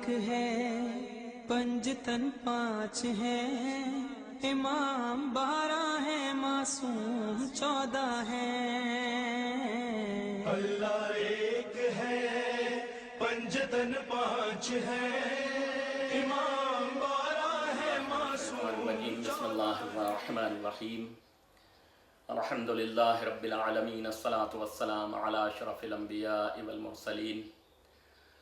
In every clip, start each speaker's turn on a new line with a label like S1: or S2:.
S1: है, पंजतन 5 है, इमाम 12 है, मासूम 14 है।
S2: अल्लाह एक है, पंजतन 5 है, इमाम 12 है, मासूम।
S3: बिस्मिल्लाहिर्रहमानिर्रहीम। अल्हम्दुलिल्लाहि रब्बिल आलमीन, अस्सलातु वस्सलामु अला अशरफिल अंबियाइ वल मुरसलीन,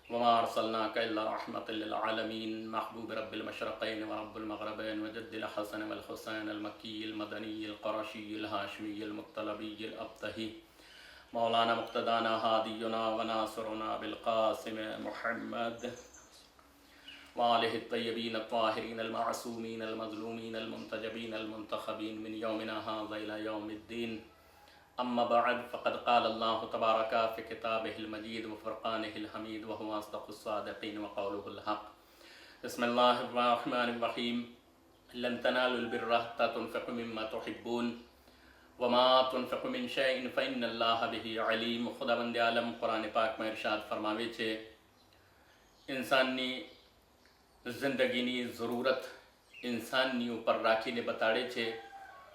S3: वमा अर्सलनाका इल्ला रहमतल लिल आलमीन, महबूब रब्बिल मशरक़ैन व रब्बिल मग़रिबैन व जद्दिल हसन वल हुसैन अल मक्की अल मदनी अल क़ुरशी अल हाशिमी अल मुत्तलबी अल अब्तही, मौलाना मुक़्तदाना हादियुना व नासिरुना बिल क़ासिम मुहम्मद व आलिहि तय्यबीन अत्ताहिरीन अल मासूमीन अल मज़लूमीन अल मुंतजबीन अल मुंतखबीन मिन यौमिना हाज़ा इला यौमिद्दीन। अम्मा बअद, फ़क़द क़ाल अल्लाहु तबारक फ़ी किताबिहिल मजीद व फ़ुरक़ानिहिल हमीद व हुवा अस्दक़ुस सादिक़ीन व क़ौलुहुल हक़। बिस्मिल्लाहिर्रहमानिर्रहीम। लन तनालुल बिर्रा हत्ता तुनफ़िक़ू मिम्मा तुहिब्बून व मा तुनफ़िक़ू मिन शैइन फ़इन्नल्लाह बिही अलीम। खुदावंद आलम कुरान पाक में इरशाद फरमावे छे, इंसाननी जिंदगीनी ज़रूरत इंसाननी ऊपर राखीने बताड़े छे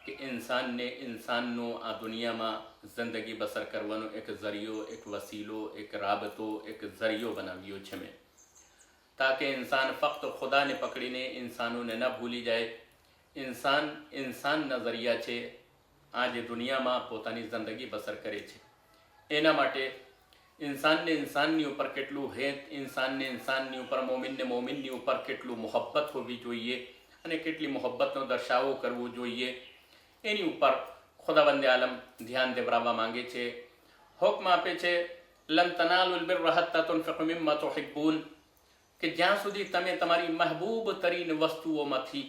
S3: कि इंसानने इंसाननो आ दुनियामां जिंदगी बसर करवानो एक जरियो, एक वसीलो, एक राबतो, एक जरियो बनाव्यो छे में, ताकि इंसान फक्त खुदा ने पकड़ीने इंसानों ने न भूली जाए। इंसान नजरिया छे आज दुनिया में पोतानी जिंदगी बसर करे छे। एना माटे इंसान ने इंसाननी ऊपर केटलू हेत, इंसान ने इंसाननी ऊपर मोमिननी ऊपर केटलू मोहब्बत होवी जोईए अने केटली मोहब्बतनो दर्शावो करवो जोईए, एनी ऊपर खुदावंद आलम ध्यान देवरावा मांगे छे, हुक्म आपे छे, लन तनालुल बिर्रा हत्ता तुनफ़िक़ू मिम्मा तुहिब्बून, कि ज्यां सुधी तमे तमारी महबूब तरीन वस्तुओमांथी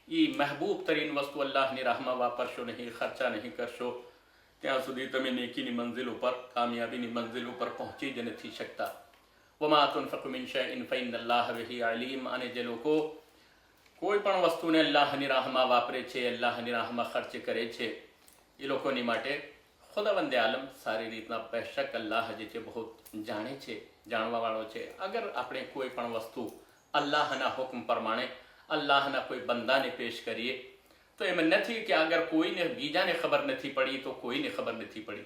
S3: ई महबूब तरीन वस्तु अल्लाहनी राहमां वापरशो नहीं, खर्चा नहीं करशो, ત્યાં સુધી તમે નેકીની મંઝિલ ઉપર, કામયાબીની મંઝિલ ઉપર પહોંચી જ નથી શકતા। વમા તુનફિકુ મિન શૈઇન ફઇન્નલ્લાહ બિહી અલીમ। અને જે લોકો કોઈ પણ વસ્તુને અલ્લાહની રાહમાં વાપરે છે, અલ્લાહની રાહમાં ખર્ચ કરે છે, એ લોકોની માટે ખુદાવંદ આલમ સારી રીતના બેશક અલ્લાહ જે છે બહુ જાણે છે, જાણવાવાળો છે। અગર આપણે કોઈ પણ વસ્તુ અલ્લાહના હુકમ પ્રમાણે અલ્લાહના કોઈ બંદાને પેશ કરીએ तो एम नहीं कि अगर कोई ने बीजा ने खबर नहीं पड़ी तो कोई ने खबर नहीं पड़ी।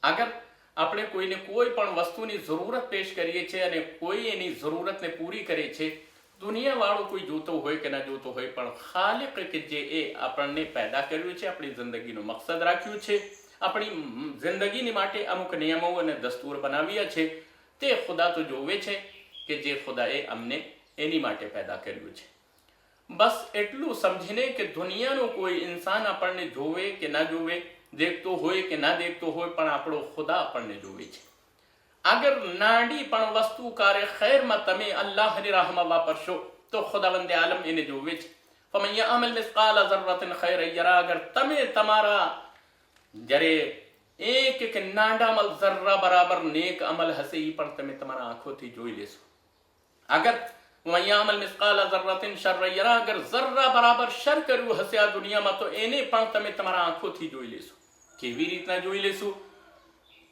S3: अगर आपणे कोई ने कोई पण वस्तुनी जरूरत पेश करीए छे अने कोई एनी जरूरत ने पूरी करे छे, दुनिया वाळो कोई जोतो होय के ना जोतो होय, पण खालिक के जे ए आपणे पैदा कर्युं छे, आपणी जिंदगीनो मकसद राख्युं छे, आपणी जिंदगीनी माटे अमुक नियमो अने दस्तूर बनाव्या छे, ते खुदा तो जोवे छे कि जे खुदाए अमने एनी माटे पैदा कर्युं छे। बस एटलू समझीने कि दुनियानो कोई इंसान आपने जोवे के ना जोवे, देखतो होय के ना देखतो होय, पण आपणो खुदा आपने जोवे छे। अगर नाडी पण वस्तु कार्य खैर में तमे अल्लाहनी राहमां वापरशो तो खुदावंद आलम एने जोवे छे। फमन यअमल मिस्काल ज़र्रतिन खैरन यरा। अगर तमे तमारा जरे एक एक नाडामल जर्रा बराबर नेक अमल हसे ई पण तमे तमारा आंखोथी जोई लेशो। अगर वयामल मिस्काल ज़र्रतिन शर्रन यरा। अगर जर्रा बराबर शर कर्युं हसे आ दुनिया में तो एने पण तमे तमारा आंखोथी जोई लेशो। केवी रीतना जोई लेशो?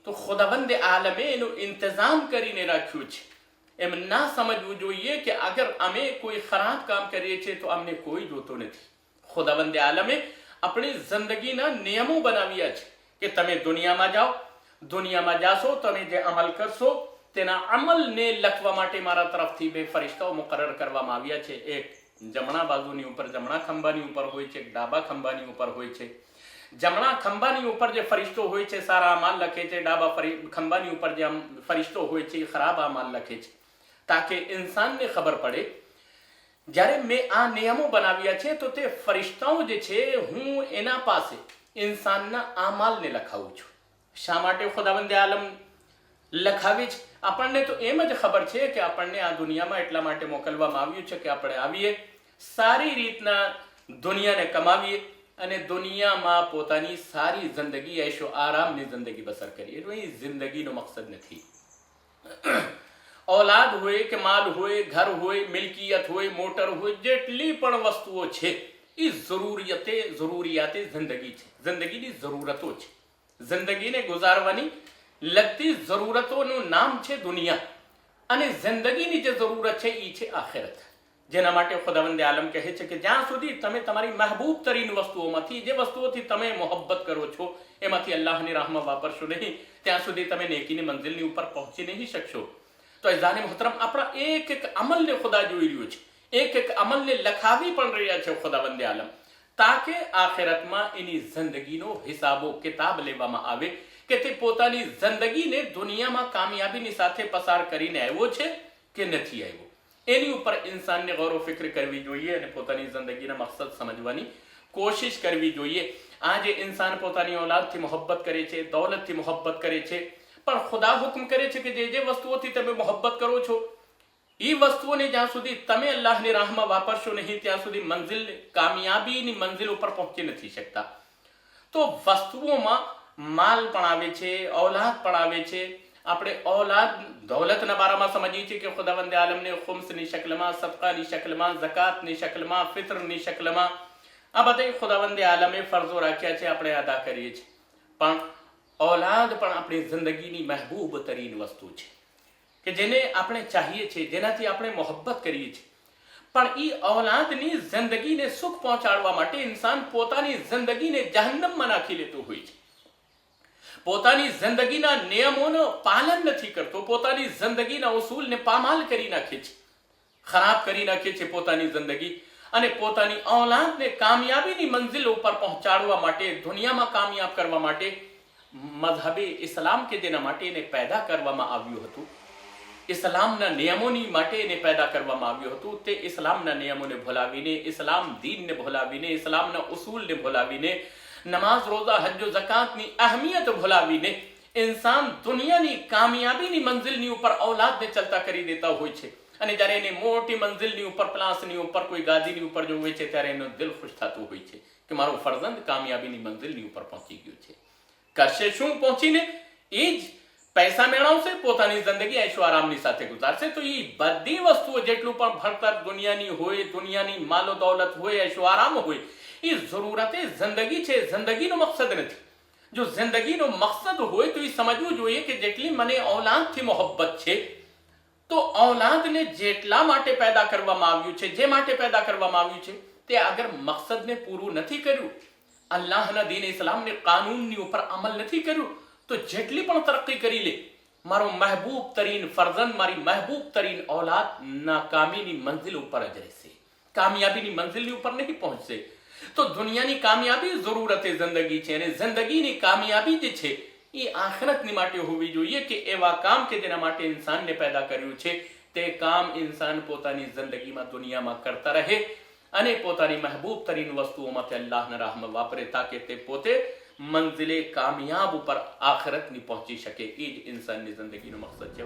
S3: तो खुदावंद आलमे एनो इंतजाम करीने राख्युं छे। एम ना समझवुं जोईए कि अगर अमे कोई खराब काम करीए छे तो अमने कोई जोतो नथी। खुदावंद आलमे अपनी जिंदगीना नियमो बनाव्या छे कि तमे दुनिया में जाओ, दुनिया में जाशो, तमे जे अमल करशो तेना अमल ने लखवा माटे मारा तरफथी बे फरिश्ताओ मुकरर करवामां आव्या छे। एक जमणा बाजुनी उपर जमणा खंभानी उपर होय छे, एक डाबा खंभानी उपर होय छे। जमणा खंभानी उपर जे फरिश्तो होय छे सारा अमाल लखे छे, डाबा खंभानी उपर जे फरिश्तो होय छे खराब अमाल लखे छे, ताकि इंसान ने खबर पड़े ज्यारे मैं आ नियमो बनाव्या छे तो ते फरिश्ताओ जे छे हूँ एना पासे इंसानना अमाल ने लखावुं छुं। शा माटे खुदावंद आलम लखावे छे? આપણને તો એમ જ ખબર છે કે આપણને આ દુનિયામાં એટલા માટે મોકલવામાં આવ્યું છે કે આપણે આવીએ, સારી રીતના દુનિયાને કમાવીએ અને દુનિયામાં પોતાની સારી જિંદગી ऐशो आरामની જિંદગી બસર કરીએ। એટલે એ જિંદગીનો મકસદ નથી। औलाद होय के माल होय, घर होय, मिल्कियत होय, मोटर होय, जेटली पण वस्तुओ छे ई जरूरियाते जिंदगी छे, जिंदगीनी जरूरतो छे। जिंदगीने गुजारवानी लगती जरूरतों नाम छे दुनिया। અને જિંદગીની જે જરૂરત છે એ છે આખિરત. જેના માટે ખુદાવંદે આલમ કહે છે કે જ્યાં સુધી તમે તમારી મહેબૂબ તરીન વસ્તુઓમાંથી, જે વસ્તુઓથી તમે મોહબ્બત કરો છો, એમાંથી અલ્લાહની રાહમાં વાપરશો નહીં, ત્યાં સુધી તમે નેકીની મંઝિલની ઉપર પહોંચી નહીં શકશો. તો ઇઝાને મુહતરમ, આપણા એક એક અમલને ખુદા જોઈ રહ્યું છે, એક એક અમલને લખાવી પણ રહ્યા છે ખુદાવંદે આલમ, તાકે આખિરતમાં એની જિંદગીનો હિસાબો કિતાબ લેવામાં આવે કે તે પોતાની જિંદગીને દુનિયામાં કામયાબીની સાથે પસાર કરીને આવ્યો છે કે નથી આવ્યો. એની ઉપર ઇન્સાનને ગૌર ફિક્ર કરવી જોઈએ અને પોતાની જિંદગીના મકસદ સમજવાની કોશિશ કરવી જોઈએ. આજે ઇન્સાન પોતાની औलादથી મોહબ્બત કરે છે, દौलतથી મોહબ્બત કરે છે, પણ ખુદા હુકમ કરે છે કે જે વસ્તુઓથી તમે મોહબ્બત કરો છો એ વસ્તુઓને જ્યાં સુધી તમે અલ્લાહની રાહમાં વાપરશો નહીં ત્યાં સુધી મંઝિલ, કામયાબીની મંઝિલ ઉપર પહોંચી નથી શકતા. તો વસ્તુઓમાં માલ પણ આવે છે, औलाद પણ આવે છે. આપણે औलाद દौलતના બારામાં સમજીએ છીએ કે ખુદાવંદે આલમને ખુમ્સની શક્લમાં, સદકાની શક્લમાં, ઝકાતની શક્લમાં, ફિત્રની શક્લમાં આ બધા ખુદાવંદે આલમે ફરજો રાખ્યા છે, આપણે અદા કરીએ છીએ. પણ औलाद પણ આપણી જિંદગીની મહેબૂબ તરીન વસ્તુ છે કે જેને આપણે ચાહીએ છીએ, જેનાથી આપણે મોહબ્બત કરીએ છીએ. પણ એ औलादની જિંદગીને સુખ પહોંચાડવા માટે ઇન્સાન પોતાની જિંદગીને જહન્નમમાં નાખી લેતું હોય છે, પોતાની જિંદગીના નિયમોનું પાલન નથી કરતો, પોતાની જિંદગીના ઉસૂલને પામાલ કરી નાખે છે, ખરાબ કરી નાખે છે પોતાની જિંદગી. અને પોતાની औलादને કામયાબીની મંઝિલ ઉપર પહોંચાડવા માટે, દુનિયામાં કામયાબ કરવા માટે મઝહબે ઇસ્લામ કે જેના માટે એને પેદા કરવામાં આવ્યું હતું, ઇસ્લામના નિયમોની માટે એને પેદા કરવામાં આવ્યું હતું, તે ઇસ્લામના નિયમોને ભૂલાવીને, ઇસ્લામ દીનને ભૂલાવીને, ઇસ્લામના ઉસૂલને ભૂલાવીને, નમાઝ, રોઝા, હજ્જો, ઝકાતની અહેમિયત ભૂલાવીને ઇન્સાન દુનિયાની કામયાબીની મંઝિલની ઉપર औलादને ચલતા કરી દેતા હોય છે. અને જ્યારે એને મોટી મંઝિલની ઉપર, પ્લાસની ઉપર, કોઈ ગાદીની ઉપર જો હોય છે ત્યારે એનો દિલ ખુશ થતું હોય છે કે મારો ફરજંદ કામયાબીની મંઝિલની ઉપર પહોંચી ગયો છે. કરશે શું પહોંચીને? એ જ પૈસા મેળવશે, પોતાની જિંદગી ऐशो આરામની સાથે ગુજારશે. તો એ બધી વસ્તુઓ જેટલું પણ ભણતર દુનિયાની હોય, દુનિયાની માલો દौलत હોય, ऐशो આરામ હોય, એ જરૂરતે જિંદગી છે, જિંદગીનો મકસદ નથી. જો જિંદગીનો મકસદ હોય તો એ સમજવું જોઈએ કે જેટલી મને औलादથી મોહબ્બત છે તો औलादને જેટલા માટે પેદા કરવામાં આવ્યું છે, જે માટે પેદા કરવામાં આવ્યું છે, તે અગર મકસદને પૂરું નથી કર્યું, અલ્લાહના દીન ઇસ્લામને કાનૂનની ઉપર અમલ નથી કર્યું, તો જેટલી પણ તરક્કી કરી લે, મારો મહેબૂબ તરીન ફરજંદ, મારી મહેબૂબ તરીન औलाद નાકામીની મંઝિલ ઉપર જ રહેશે, કામયાબીની મંઝિલની ઉપર નહીં પહોંચશે. તો દુનિયાની કામયાબી જરૂરતે જિંદગી છે, અને જિંદગીની કામયાબી જે છે એ આખિરતની માટે હોવી જોઈએ કે એવા કામ કે જેના માટે ઇન્સાનને પેદા કર્યું છે તે કામ ઇન્સાન પોતાની જિંદગીમાં, દુનિયામાં કરતા રહે અને પોતાની મહેબૂબ તરીન વસ્તુઓમાંથી અલ્લાહના રાહમાં વાપરે, તાકે તે પોતે મંઝિલે કામયાબ ઉપર આખિરતની પહોંચી શકે. એ જ ઇન્સાનની જિંદગીનો મકસદ છે.